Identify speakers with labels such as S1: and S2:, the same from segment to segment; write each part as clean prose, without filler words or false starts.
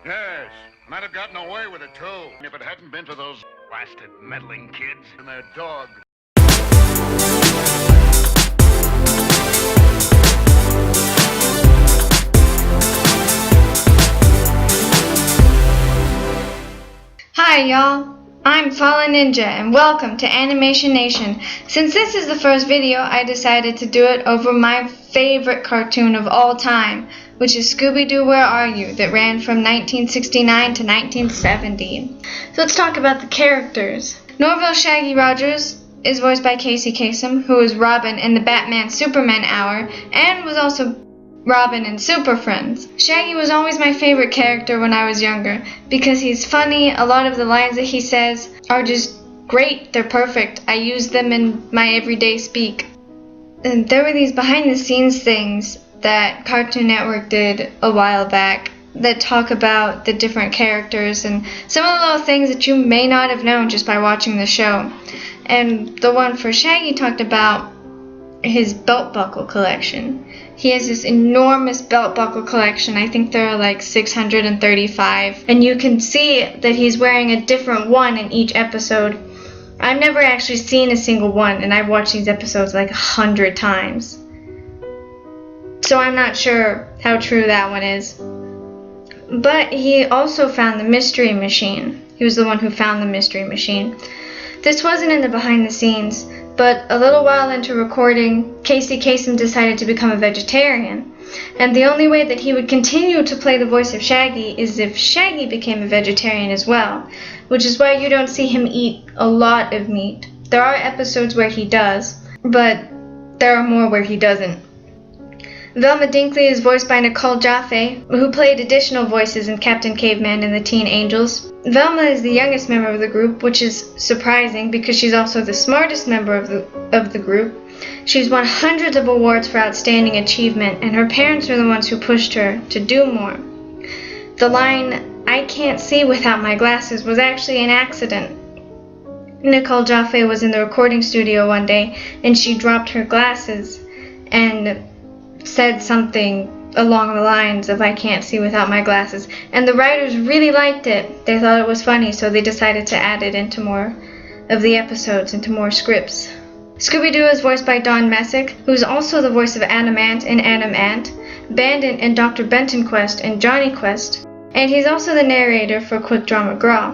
S1: Yes, might have gotten away with it too, if it hadn't been for those blasted meddling kids and their dog.
S2: Hi y'all, I'm Fallen Ninja and welcome to Animation Nation. Since this is the first video, I decided to do it over my favorite cartoon of all time, which is Scooby-Doo Where Are You, that ran from 1969 to 1970. So let's talk about the characters. Norville Shaggy Rogers is voiced by Casey Kasem, who was Robin in the Batman Superman Hour and was also Robin in Super Friends. Shaggy was always my favorite character when I was younger because he's funny. A lot of the lines that he says are just great. They're perfect. I use them in my everyday speak. And there were these behind the scenes things that Cartoon Network did a while back that talk about the different characters and some of the little things that you may not have known just by watching the show. And the one for Shaggy talked about his belt buckle collection. He has this enormous belt buckle collection. I think there are like 635. And you can see that he's wearing a different one in each episode. I've never actually seen a single one, and I've watched these episodes like 100 times. So I'm not sure how true that one is. But he also found the mystery machine. He was the one who found the mystery machine. This wasn't in the behind the scenes, but a little while into recording, Casey Kasem decided to become a vegetarian. And the only way that he would continue to play the voice of Shaggy is if Shaggy became a vegetarian as well, which is why you don't see him eat a lot of meat. There are episodes where he does, but there are more where he doesn't. Velma Dinkley is voiced by Nicole Jaffe, who played additional voices in Captain Caveman and the Teen Angels. Velma is the youngest member of the group, which is surprising because she's also the smartest member of the group. She's won hundreds of awards for outstanding achievement, and her parents are the ones who pushed her to do more. The line, "I can't see without my glasses," was actually an accident. Nicole Jaffe was in the recording studio one day, and she dropped her glasses and said something along the lines of "I can't see without my glasses," and the writers really liked it. They thought it was funny, so they decided to add it into more of the episodes, into more scripts. Scooby-Doo is voiced by Don Messick, who is also the voice of Adam Ant in Adam Ant, Bandit and Dr. Benton Quest in Johnny Quest, and he's also the narrator for Quick Draw McGraw.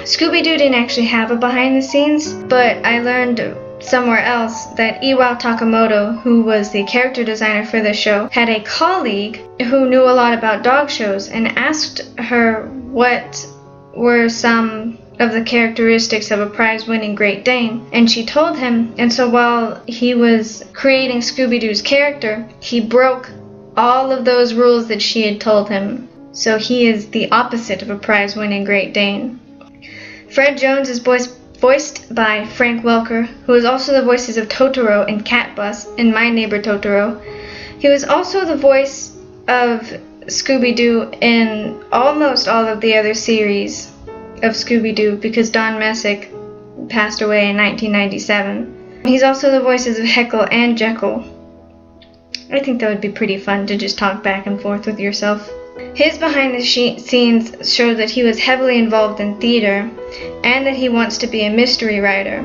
S2: Scooby-Doo didn't actually have a behind the scenes, but I learned somewhere else that Iwao Takamoto, who was the character designer for the show, had a colleague who knew a lot about dog shows and asked her what were some of the characteristics of a prize-winning Great Dane, and she told him, and so while he was creating Scooby-Doo's character, he broke all of those rules that she had told him. So he is the opposite of a prize-winning Great Dane. Fred Jones is voiced by Frank Welker, who is also the voices of Totoro and Cat Bus in My Neighbor Totoro. He was also the voice of Scooby-Doo in almost all of the other series of Scooby-Doo because Don Messick passed away in 1997. He's also the voices of Heckle and Jekyll. I think that would be pretty fun to just talk back and forth with yourself. His behind the scenes show that he was heavily involved in theater and that he wants to be a mystery writer.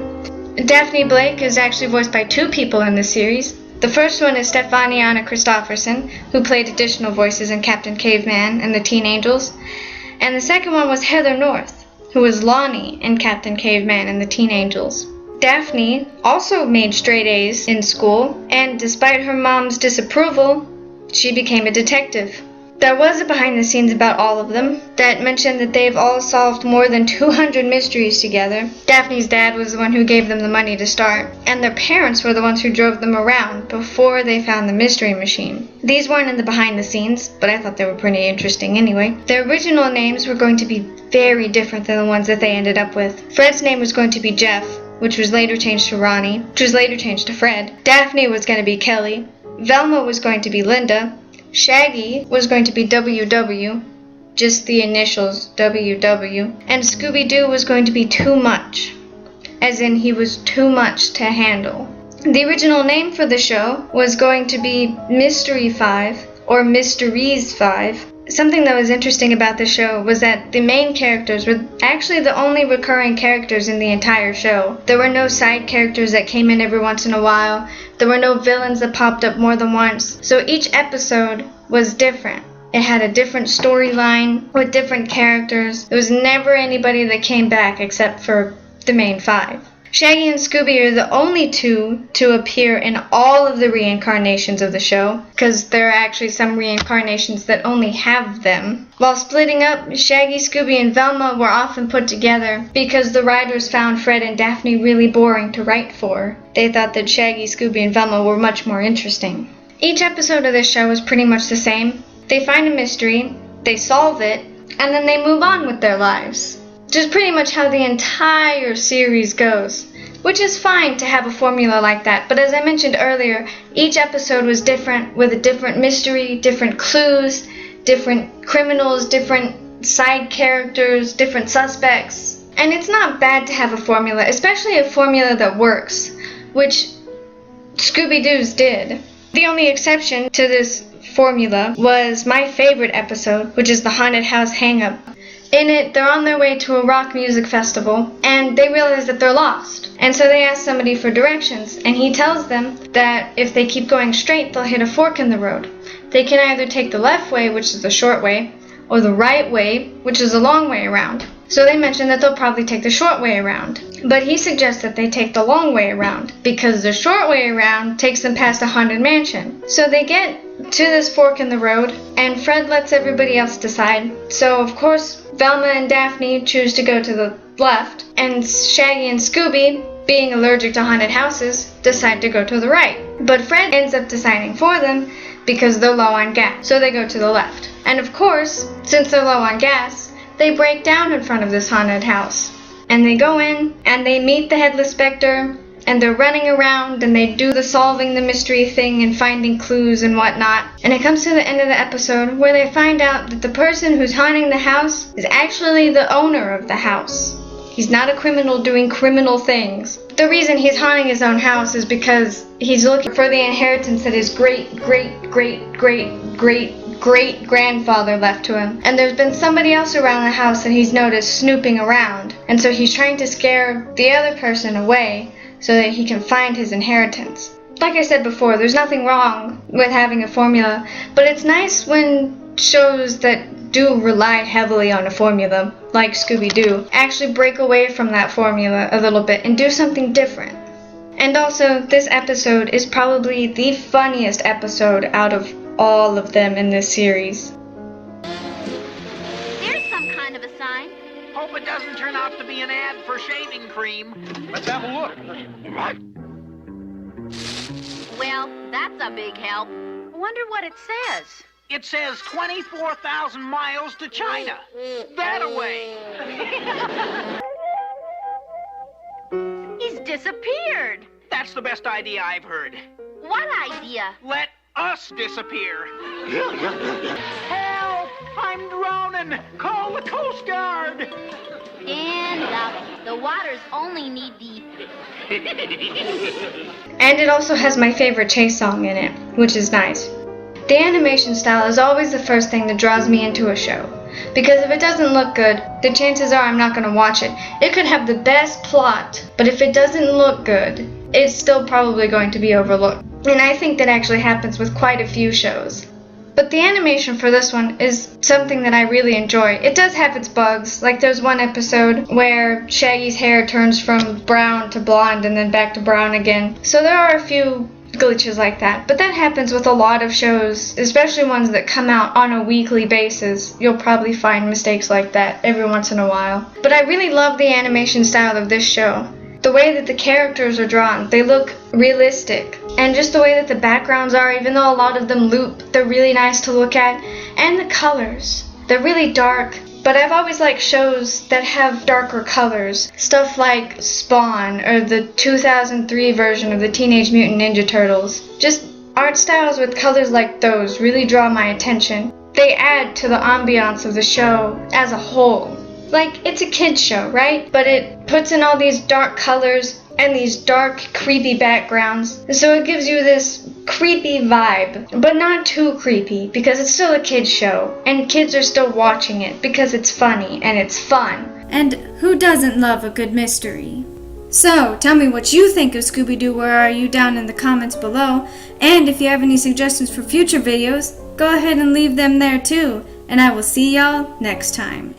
S2: Daphne Blake is actually voiced by two people in the series. The first one is Stefaniana Christofferson, who played additional voices in Captain Caveman and the Teen Angels. And the second one was Heather North, who was Lonnie in Captain Caveman and the Teen Angels. Daphne also made straight A's in school, and despite her mom's disapproval, she became a detective. There was a behind the scenes about all of them that mentioned that they've all solved more than 200 mysteries together. Daphne's dad was the one who gave them the money to start, and their parents were the ones who drove them around before they found the mystery machine. These weren't in the behind the scenes, but I thought they were pretty interesting anyway. Their original names were going to be very different than the ones that they ended up with. Fred's name was going to be Jeff, which was later changed to Ronnie, which was later changed to Fred. Daphne was going to be Kelly. Velma was going to be Linda. Shaggy was going to be WW, just the initials WW, and Scooby-Doo was going to be Too Much, as in he was too much to handle. The original name for the show was going to be Mystery 5 or Mysteries 5, Something that was interesting about the show was that the main characters were actually the only recurring characters in the entire show. There were no side characters that came in every once in a while. There were no villains that popped up more than once. So each episode was different. It had a different storyline with different characters. There was never anybody that came back except for the main 5. Shaggy and Scooby are the only 2 to appear in all of the reincarnations of the show, because there are actually some reincarnations that only have them. While splitting up, Shaggy, Scooby, and Velma were often put together because the writers found Fred and Daphne really boring to write for. They thought that Shaggy, Scooby, and Velma were much more interesting. Each episode of this show is pretty much the same. They find a mystery, they solve it, and then they move on with their lives. Which is pretty much how the entire series goes, which is fine to have a formula like that, but as I mentioned earlier, each episode was different with a different mystery, different clues, different criminals, different side characters, different suspects. And it's not bad to have a formula, especially a formula that works, which Scooby-Doo's did. The only exception to this formula was my favorite episode, which is the Haunted House Hang-Up. In it, they're on their way to a rock music festival, and they realize that they're lost. And so they ask somebody for directions, and he tells them that if they keep going straight, they'll hit a fork in the road. They can either take the left way, which is the short way, or the right way, which is the long way around. So they mention that they'll probably take the short way around. But he suggests that they take the long way around, because the short way around takes them past a haunted mansion. So they get to this fork in the road, and Fred lets everybody else decide. So of course, Velma and Daphne choose to go to the left, and Shaggy and Scooby, being allergic to haunted houses, decide to go to the right. But Fred ends up deciding for them because they're low on gas, so they go to the left. And of course, since they're low on gas, they break down in front of this haunted house. And they go in, and they meet the Headless Spectre, and they're running around, and they do the solving the mystery thing and finding clues and whatnot. And it comes to the end of the episode where they find out that the person who's haunting the house is actually the owner of the house. He's not a criminal doing criminal things. The reason he's haunting his own house is because he's looking for the inheritance that his great-great-great-great-great-grandfather left to him. And there's been somebody else around the house that he's noticed snooping around. And so he's trying to scare the other person away so that he can find his inheritance. Like I said before, there's nothing wrong with having a formula, but it's nice when shows that do rely heavily on a formula, like Scooby-Doo, actually break away from that formula a little bit and do something different. And also, this episode is probably the funniest episode out of all of them in this series.
S3: There's some kind of a sign.
S4: Hope it doesn't turn out to be an ad for shaving cream.
S1: Let's have a look.
S3: Well, that's a big help. I wonder what it says.
S4: It says 24,000 miles to China. That-a-way.
S3: He's disappeared.
S4: That's the best idea I've heard.
S3: What idea?
S4: Let us disappear. Help! I'm drowning! Call the Coast Guard!
S3: And the water's only knee-deep.
S2: And it also has my favorite chase song in it, which is nice. The animation style is always the first thing that draws me into a show, because if it doesn't look good, the chances are I'm not going to watch it. It could have the best plot, but if it doesn't look good, it's still probably going to be overlooked. And I think that actually happens with quite a few shows. But the animation for this one is something that I really enjoy. It does have its bugs, like there's one episode where Shaggy's hair turns from brown to blonde and then back to brown again. So there are a few glitches like that, but that happens with a lot of shows, especially ones that come out on a weekly basis. You'll probably find mistakes like that every once in a while. But I really love the animation style of this show. The way that the characters are drawn, they look realistic. And just the way that the backgrounds are, even though a lot of them loop, they're really nice to look at. And the colors, they're really dark. But I've always liked shows that have darker colors. Stuff like Spawn or the 2003 version of the Teenage Mutant Ninja Turtles. Just art styles with colors like those really draw my attention. They add to the ambiance of the show as a whole. Like, it's a kid's show, right? But it puts in all these dark colors, and and these dark, creepy backgrounds. So it gives you this creepy vibe, but not too creepy because it's still a kid's show and kids are still watching it because it's funny and it's fun.
S5: And who doesn't love a good mystery? So, tell me what you think of Scooby-Doo Where Are You down in the comments below, and if you have any suggestions for future videos, go ahead and leave them there too, and I will see y'all next time.